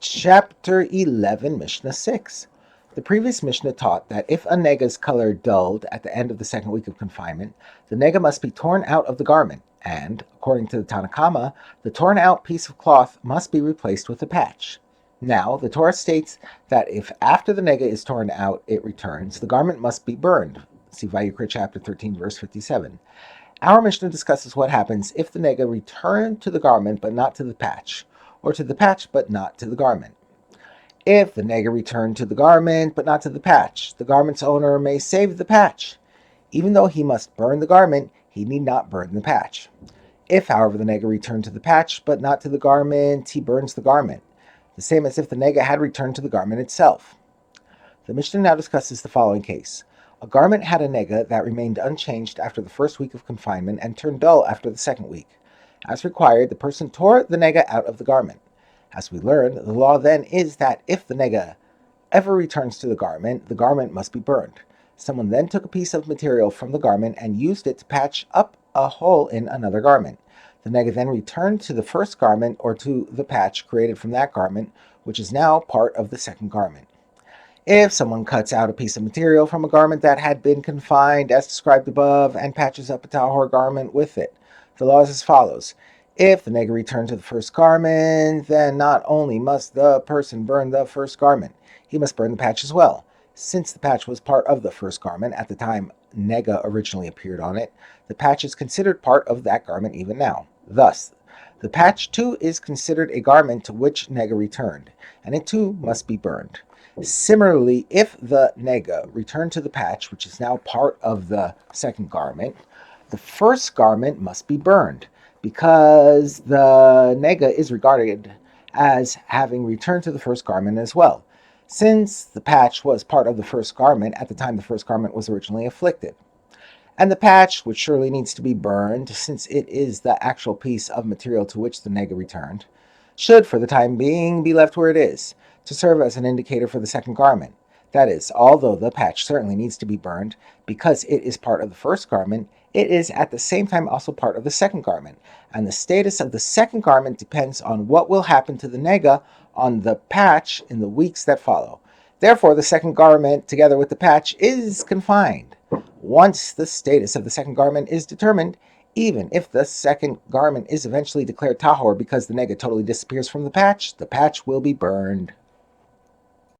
Chapter 11, Mishnah 6. The previous Mishnah taught that if a nega's color dulled at the end of the second week of confinement, the nega must be torn out of the garment, and, according to the Tanakama, the torn out piece of cloth must be replaced with a patch. Now, the Torah states that if after the nega is torn out it returns, the garment must be burned. See Vayikra chapter 13, verse 57. Our Mishnah discusses what happens if the nega returned to the garment but not to the patch, or to the patch but not to the garment. If the nega returned to the garment but not to the patch, the garment's owner may save the patch. Even though he must burn the garment, he need not burn the patch. If, however, the nega returned to the patch but not to the garment, he burns the garment, the same as if the nega had returned to the garment itself. The Mishnah now discusses the following case. A garment had a nega that remained unchanged after the first week of confinement and turned dull after the second week. As required, the person tore the nega out of the garment. As we learned, the law then is that if the nega ever returns to the garment must be burned. Someone then took a piece of material from the garment and used it to patch up a hole in another garment. The nega then returned to the first garment or to the patch created from that garment, which is now part of the second garment. If someone cuts out a piece of material from a garment that had been confined as described above and patches up a tahor garment with it, the law is as follows. If the nega returned to the first garment, then not only must the person burn the first garment, he must burn the patch as well. Since the patch was part of the first garment at the time nega originally appeared on it, the patch is considered part of that garment even now. Thus, the patch too is considered a garment to which nega returned, and it too must be burned. Similarly, if the nega returned to the patch, which is now part of the second garment, the first garment must be burned, because the nega is regarded as having returned to the first garment as well, since the patch was part of the first garment at the time the first garment was originally afflicted. And the patch, which surely needs to be burned, since it is the actual piece of material to which the nega returned, should for the time being be left where it is, to serve as an indicator for the second garment. That is, although the patch certainly needs to be burned, because it is part of the first garment, it is at the same time also part of the second garment, and the status of the second garment depends on what will happen to the nega on the patch in the weeks that follow. Therefore, the second garment, together with the patch, is confined. Once the status of the second garment is determined, even if the second garment is eventually declared tahor because the nega totally disappears from the patch will be burned.